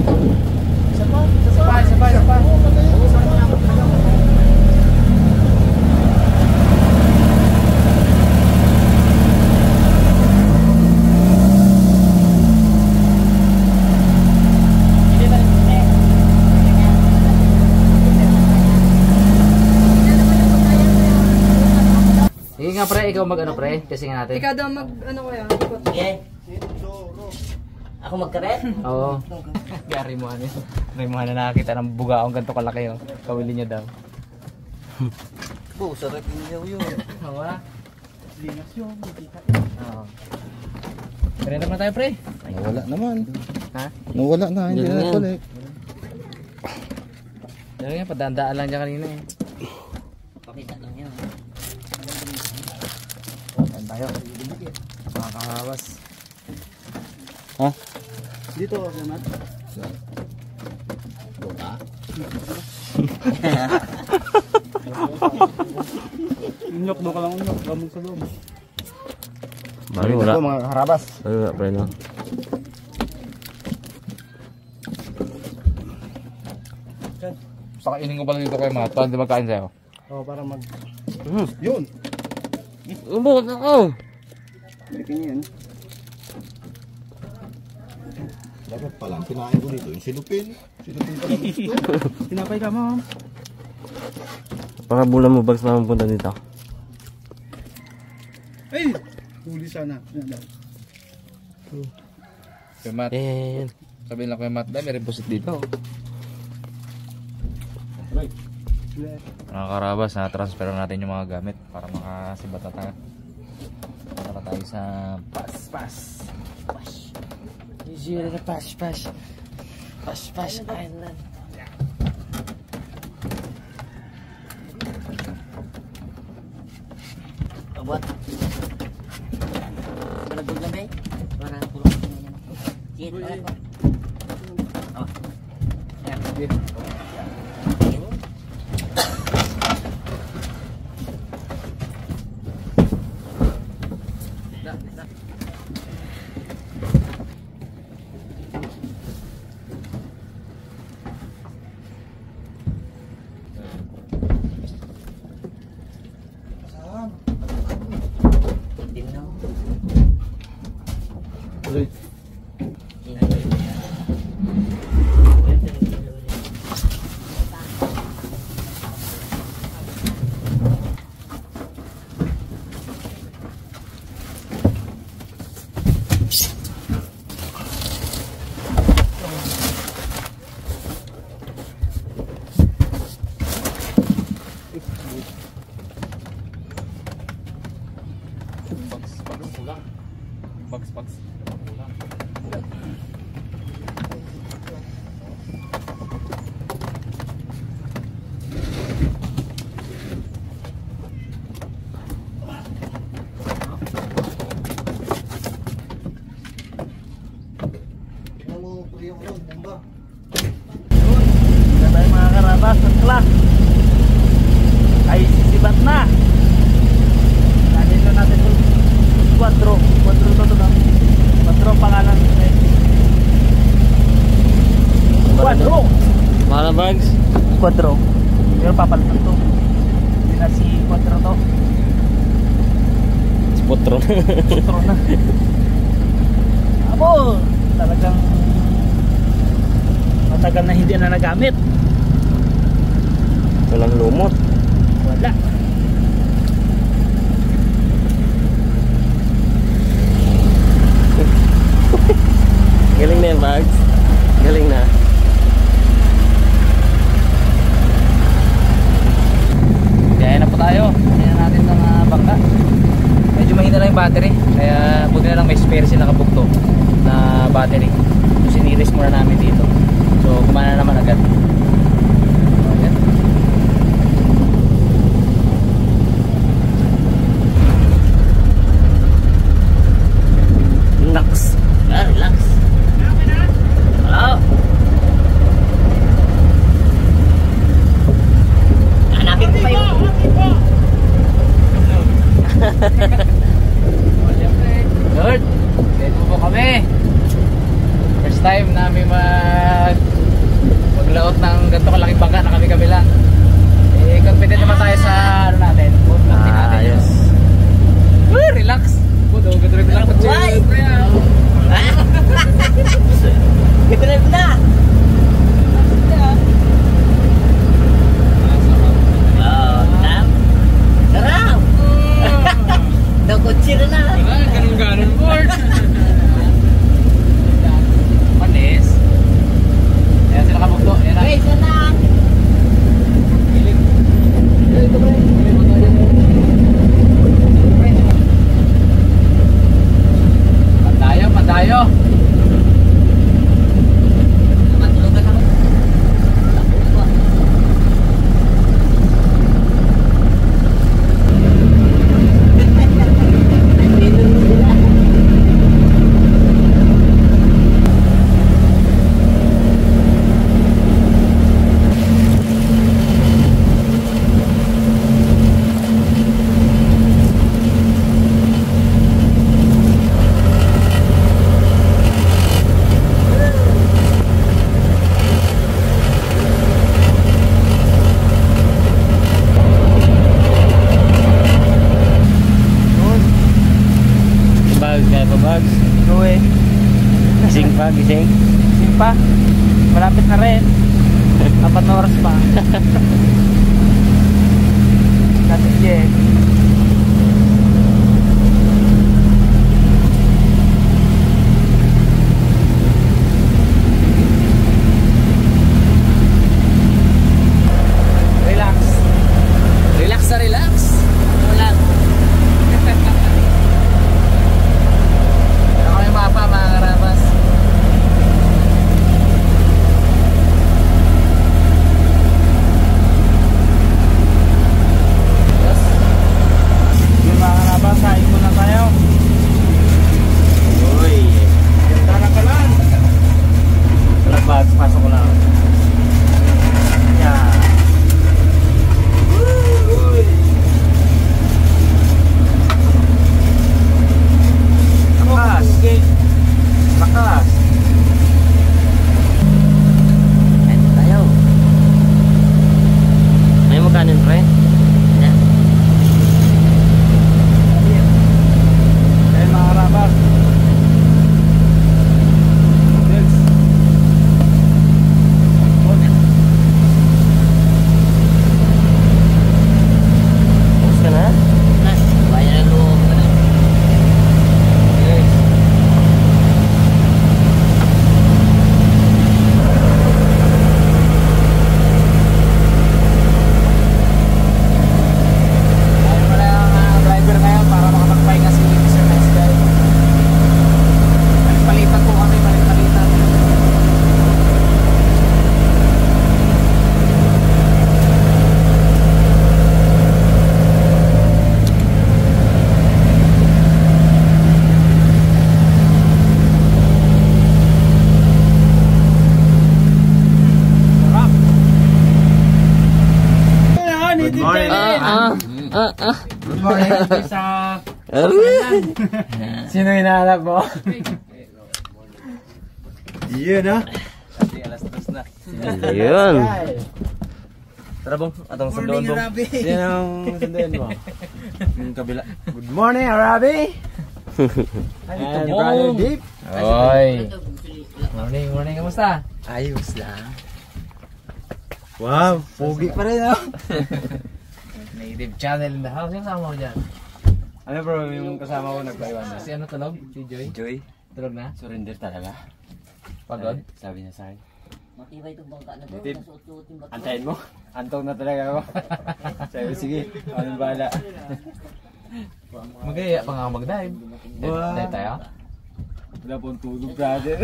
Isa pa. Sige nga pre, ikaw mag ano pre, kasi nga natin. Ikaw daw mag ano kaya? Sige. Ako magkaret? Oo. Gari mo ano. Rimuhan na nakakita ng bugaong ganito kalaki oh. Kawili niya daw. Oh, sarap yung yun. Oo na. Lingas yun. Oo. Kaya naman tayo pre. Nawala naman. Ha? Nawala na, hindi Ganun na yan. balik. Dahil nga, padandaan lang dyan kanina eh. Pakita lang yan. Saan tayo? Makakahawas. Ha? Dito, Mat. Buka? Unyok, doon ka lang unyok. Gamon sa loob. Bali wala. Ito mga harabas. Wala pa rin lang. Saka inin ko pala dito kay Mata, hindi magkain sa'yo. Oh, para mag... Yun! Ubot ako! Balikin niya yan. Dapat palang kinain ko dito, yung silupin. Silupin pala gusto. Tinapay ka mo. Baka bulan mo bags na mapunta dito. Ay! Huli sana. Kay Mat, Yan. sabihin lang kay Mat, dahil may reposit dito. Mga karabas, na-transfer natin yung mga gamit para makasibata tayo. Para tayo sa Paspas. Easy na Paspas. Paspas Island. Abot. Malagod lang ba eh? Para pulong ko na yan. Sige, para ko. Oh. Ayan. Ayan. Bags. Tayo mga karabas at class ay sisibat na. Dahil na natin ito 4 to lang 4 pangalan 4 Mana bags? 4 pero papalitan to hindi na si 4 to Spotron. 4 na abo talagang matagal na hindi na nagamit. Walang lumot. Wala. Galing na yan bags. Galing na. Kaya na po tayo. Kaya natin ng bangka. Medyo mahina lang yung battery. Kaya buti na lang may spare sila kabukto na battery. So siniris muna namin dito. So kumana naman agad. So, yan. Relax. Relax. Hello. Hanapin ko pa yung Lord, dito po kami. First First time namin maglaot ng ganito kalaking bangka na kami lang. Eh, confident naman tayo sa ano natin. Ayos. Relax. Budo, gadrive lang. Why? Gadrive na. Sarap. Dokotsi na. Ganun board. Panis. Ayan sila kabugto. Ayan na. Wait, sana. Ito pre. Pandayo. Matulugan ako. Gising? Gising pa. Malapit na rin. 4 na oras pa. Natin Jen. Relax. Relax na relax. Ulan. Ano kami mapa mga karabas? Yung mga karabas, kain muna tayo. Uy. Tara ka lang. Bags, pasok ko lang. Yan. Lakas. Lakas. Kain tayo. May mo kanin, pre? Yan. Ayun mga karabas. Yes. Tapos ka na? Bayan na loob ka na. Ayaw mo na ang driver ngayon para makapagpahinga si Mr. Nice Guy. Palitan po kami, palitan. Good morning. Good morning. Sa Sino hinahanap mo? yun ha. Alas 2 na. Ayun. Tara bong, atong sundoon bong. Yan ang sunduin mo. Yung kabila. Good morning, Arabi. And brother Deep. Oy. Morning, kamusta? Ayos lang. Wow, pogi pa rin ha. Native channel in the house. Yung kasama mo dyan? Ano bro, yung kasama ko nagpaiwan na. Si ano tulog? Si Joy? Joy, Tulog na? surrender talaga. Pagod? Sabi niya sa akin. Matibay itong bangka na to. Native. Nasuot-suotin ba ito? Antayin mo. Antong na talaga ako. Sabi, sige, anong bahala. Magaya pa nga mag-dive. Wow. Dive tayo? Wala pong tulog, brother.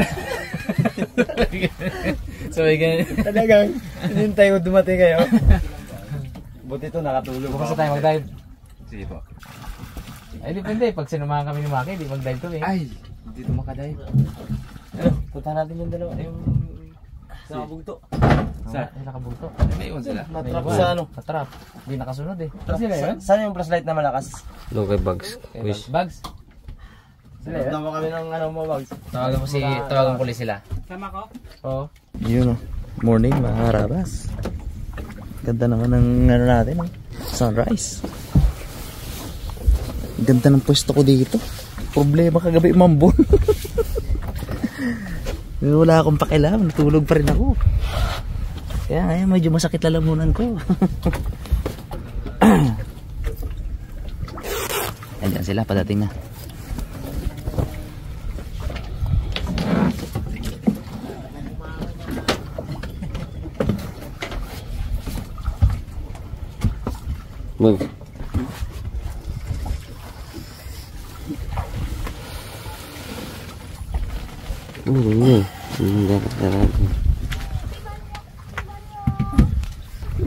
So, ganyan. Talagang, hinintay ko dumating kayo. Buti ito nakatulog. Bukas na tayo mag-dive. Sige po. Ay, depende. Pag sinumahan kami ni Maki, di mag-dive kami. Ay, hindi ito makadive. Ano, punta natin yung dalawa. Yung sa kabugto. Sa? Ay, nakabulto. May iwan sila. Natrap sa ano? Natrap. Hindi nakasunod eh. Sila yun? Saan yung flashlight na malakas? No kay Bugs. Bags. Naman kami ng ano mo, Bags. Tawagan ko ulit sila. Sama ko? Oo. Yun, morning mga karabas. Ganda naman ng ano natin, sunrise. Ganda ng pwesto ko dito. Problema kagabi, mambon. Wala akong pakialam, natulog pa rin ako. Kaya ngayon medyo masakit lalamunan ko. Ayan sila, padating na. Mag.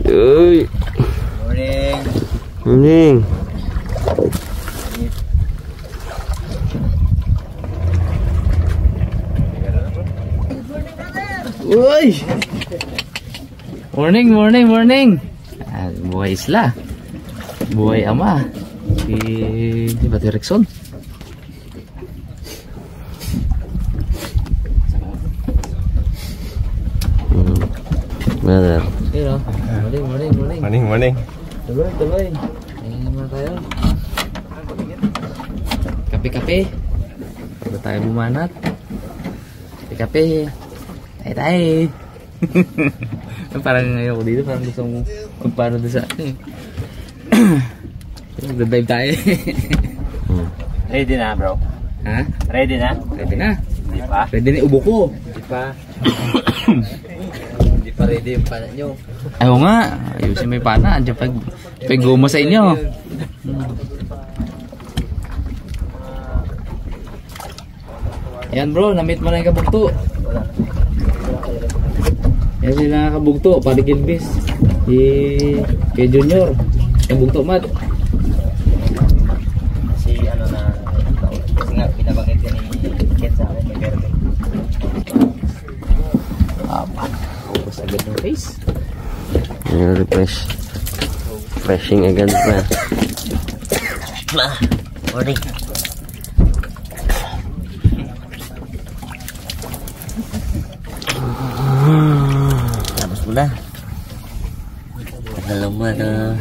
Uy. Morning. Morning. Uy! Morning! Buhay isla. Buhay ama. Si Bati Rickson. Mother. Hello. Morning. Morning. Tuloy. Ayun muna tayo. Kape. Bago tayo bumanat. Kape. Tay. Parang ngayon ko dito, parang gusto mong magpano doon sa atin. Mag-dive tayo. Ready na, bro? Ha? Ready na? Ready na. Hindi pa? Ready na ubo ko. Hindi pa. Hindi pa ready yung pana nyo. Ayaw nga. Ayusin mo yung pana. Andiyan pa guma sa inyo. Ayan bro, na-meet mo na yung kabugto. Yan sila nakakabugto, pati Kilbis. Kay Junior. Yung bugto mat. Si ano na, kasi nga pinabangit yan ni Ken sa akin, may Verde. Ubus agad ng face. Refresh. Freshing agad na. Morning. Tapos mo na. Alam mo na.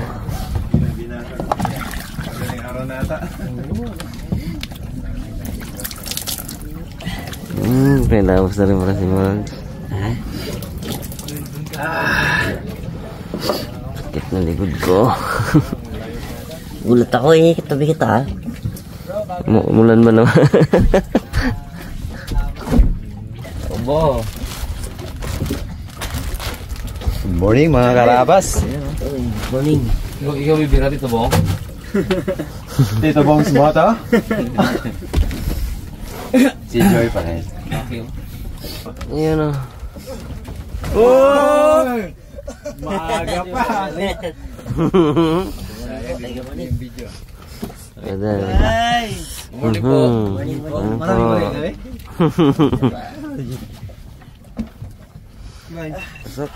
Araw na ata. Pinapos na rin para si Mark. Sakit na likod ko. Gulat ako eh, katabi kita. Mulan ba naman? Obo. Good morning mga karabas. Morning. Ikaw bibira dito bo? Dito bang sumata? Si Joy pa rin. Ayan o. Oy! Maaga pa. Ganda. Morning po. Maraming kami. Pasok.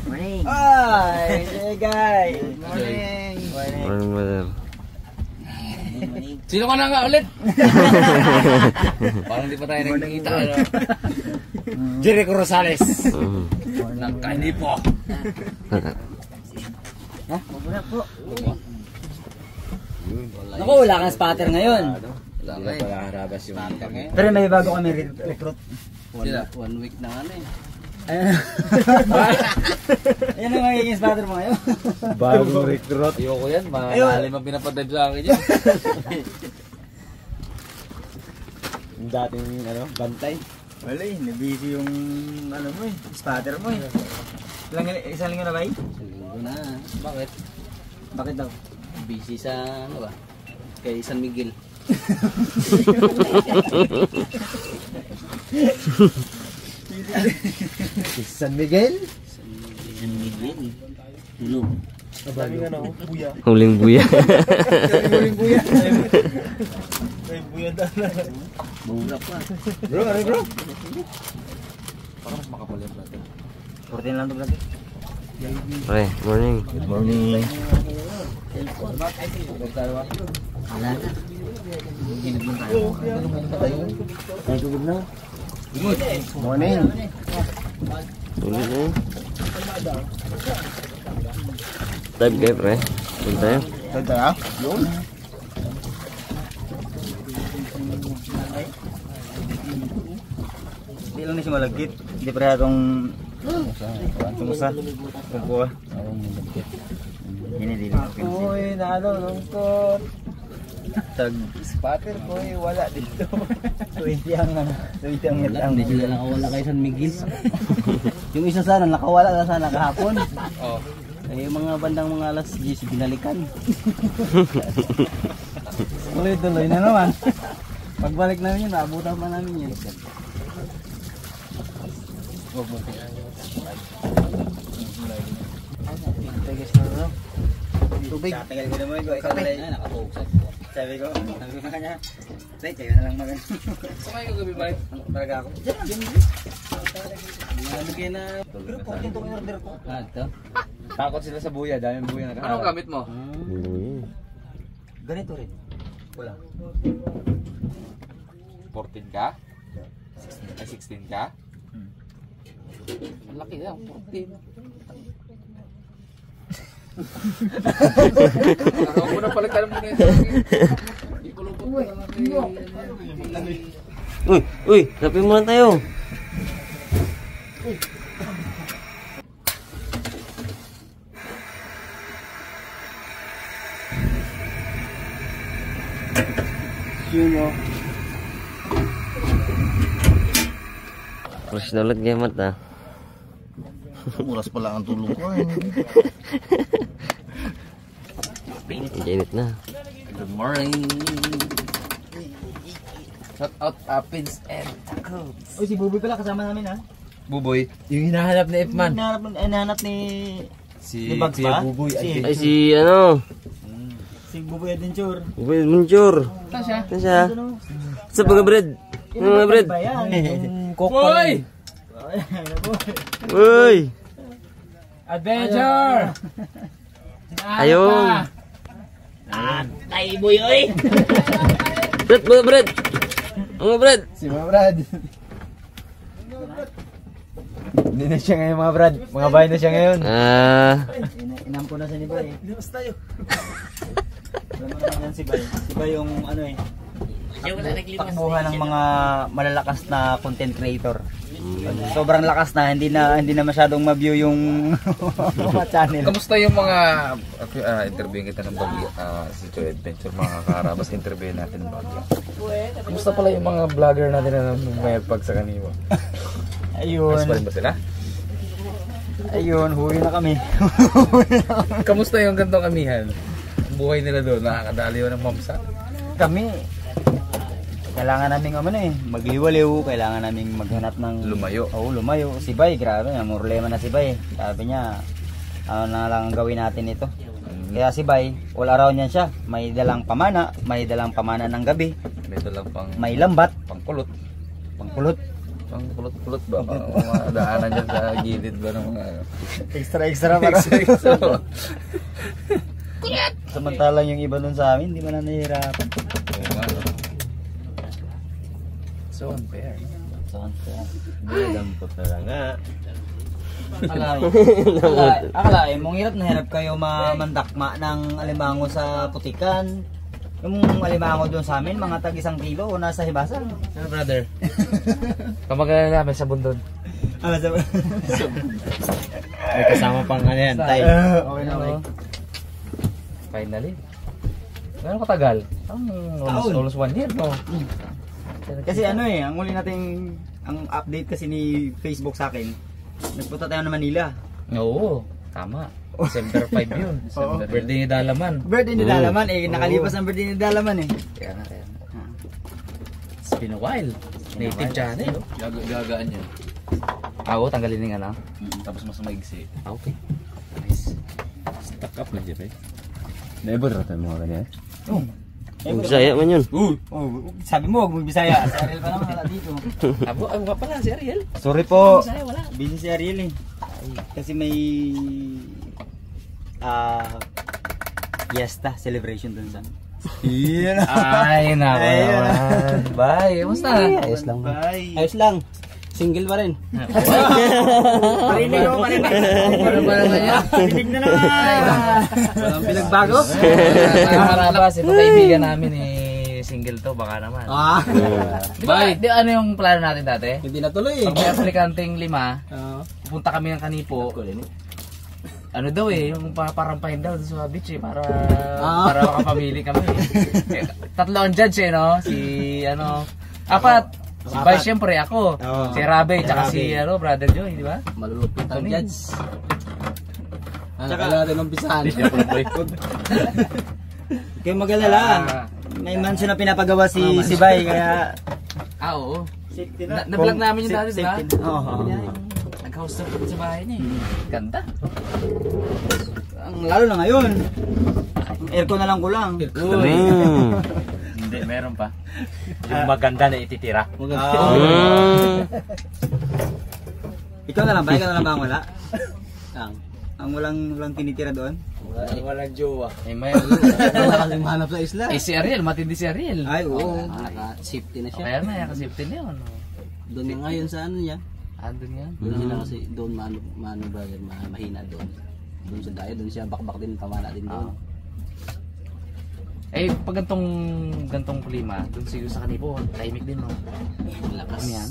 Morning. Hi! Hey guys! Morning! Morning, mother. Sino ka na nga ulit? Parang di pa tayo nagkikita. Ano? Jericho Rosales. Nagkaini po. Wala po. Naku, wala kang spatter ngayon. Wala nga pala harabas yung ngayon. Pero may bago kami recruit. One week na nga na eh. Yan ang magiging spatter mo ngayon. Bagong recruit. Ayoko yan. Malalim ang pinapadrive sa akin yan. Yung dating bantay. Wala eh, nabisi yung ano mo eh, spatter mo eh. Isang linggo na ba eh? Siguro na. Bakit? Bakit daw? Busy sa ano ba? Kay San Miguel. San Miguel? San Miguel. Tulog. Huling buya. Huling buya. May buya na. Mura pa. Bro, ano bro? Parang mas makapulit natin. 14 lang ito brother. Pre, morning. Good morning. Wala na. Ay, tubig na. Morning. Tuloy na yun. Dive kayo, pre. Tuloy tayo. Saan tayo? Yun. Hindi lang na siya malagkit. Hindi pa rin itong tumusa. Kumpuha. Hindi lang. Uy, nalulungkot. Tag Spatter ko eh, wala dito. tuwiti ang Wala, hindi sila nakawala kay San Miguel. Yung isa sana nakawala na sana kahapon. Oh. Ay yung mga bandang mga alas 10 binalikan. Tuloy-tuloy na naman. Pagbalik namin yun, naabutan pa namin yun. Tubig. Tagal ko naman ko. Sabi ko sa kanya, "Tay, kayo na lang mag-ano." Sumay ka gabi ba? Talaga ako. Nalagay na. Pero po itong order ko. Ito. Takot sila sa buya, daming buya na Anong gamit mo? Ganito rin. Wala. 14 ka? Ay, 16 ka? Ang laki na, 14. Ako muna palitan mo na yun. Ikulupot ko lang. Uy, tapin muna tayo. Yun o. Fresh na ulit gamat ah. Oras pala ang tulog ko. Init na. Good morning. Shout out Apins and Tacos. Uy, si Buboy pala kasama namin ha. Buboy. Yung hinahanap ni Ipman. Hinahanap ni Si Bugs ba? Buboy. Ay si ano? Si Buboy Adventure. Uy, Munjur. Saan siya? Saan siya? Sa mga bread. Mga bread. Ba yan? Boy! Uy! Adventure! Ayun. Tay boy oy. Bread, mga bread. Mga bread. Si mga Brad. Hindi na siya ngayon mga Brad. Mga bahay na siya ngayon. Inampo na sa ni Bay. Dimas tayo. Alam mo naman si Bay. Si Bay yung ano eh. Takbuhan ng mga malalakas na content creator. Sobrang lakas na, hindi na masyadong ma-view yung mga channel. Kamusta yung mga interviewin kita ng Bagya, si Joy Adventure, mga karabas, interviewin natin ng Bagya. Kamusta pala yung mga vlogger natin na mayagpag sa kanila? Ayun. Ayos pa rin ba sila? Ayun, huli na kami. Kamusta yung gantong amihan? Ang buhay nila doon, nakakadaliw ng mamsa. Kami, kailangan naming magliwaliw, kailangan naming maghanap ng Lumayo. Oo, lumayo. Si Bay, grabe, problema na si Bay. Sabi niya, ano na lang ang gawin natin ito. Kaya si Bay, all around yan siya. May dalang pamana ng gabi, May dalang may lambat, pangkulot. pangkulot. Pangkulot-kulot ba? Mga daanan dyan sa gilid ba ng mga Extra para. Samantalang yung iba nun sa amin, hindi man na nahihirapan. So unfair. Alam ko talaga. Akalain mong hirap na hirap kayo mamandakma ng alimango sa putikan. Yung alimango doon sa amin, mga tag 1 kilo o nasa hibasan. Ano brother? Kamagala namin sa bundon. May kasama pang ano yan, tay. Okay na, okay. Finally. Gano'ng katagal? Almost 1 year, no? Kasi ano ang huli nating ang update kasi ni Facebook sa akin. Nagpunta tayo na Manila. Oo, tama. December 5 yun. Oo. Birthday ni Dalaman. Birthday ni Dalaman nakalipas ang birthday ni Dalaman eh. Kaya nga. It's been a while. Native channel. Gagaan yan. Oo, tanggalin yung ano. Tapos mas maigsi. Okay. Nice. Stuck up lang dyan eh. Never rata mga ganyan. Bisaya man yun. Sabi mo, huwag mo Bisaya. Si Ariel pa naman wala dito. Abo, ay nga pala si Ariel. Sorry po. Bisaya, wala. Busy si Ariel eh. Kasi may fiesta celebration dun sa Yun. Ay, nako Ayun. naman. Bye, kamusta? Ayos lang. Bye. Ayos lang. Single pa rin. Parinig ako, parinig. Ano ba naman yan? Parinig na naman. Walang pinagbago. Mga karabas, ito kaibigan namin single to, baka naman. Di ba, ano yung plano natin dati? Hindi natuloy eh. Pag may aplikanteng 5, Oo. pupunta kami ng Kanipo. Ano daw yung parampahin daw sa beach para makapamili kami. Tatlo ang judge no? Si apat. Si Bay, siyempre ako. Si Rabe, tsaka si Brother Joy, di ba? Malulupit ang judge. Tsaka natin umpisahan. Kayo magalala. May mansion na pinapagawa si Bay kaya Oo. Safety na. Na-vlog namin yung dati, di ba? Oo. Nag-host up sa bahay niya. Ganda. Ang lalo na ngayon. Aircon na lang kulang. Hindi, meron pa. Yung maganda na ititira. Ikaw na lang ba? Ikaw na lang ba ang wala? Ang walang tinitira doon? Walang jowa. May Wala kasing hanap sa isla. si Ariel, matindi si Ariel. Ay, oo. Naka-safety na siya. Kaya na, yakasiptin niya. Doon na ngayon sa ano niya. Andun yan. Doon sila kasi doon maano brother, mahina doon. Doon sa dayo, doon siya bakbak din, pamana din doon. Eh, pag gantong klima, doon siguro sa Kanipo, tahimik din, no? Lakas yan.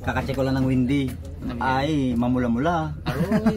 Kakacheck ko lang ng windy. Ay, mamula-mula. Aroy.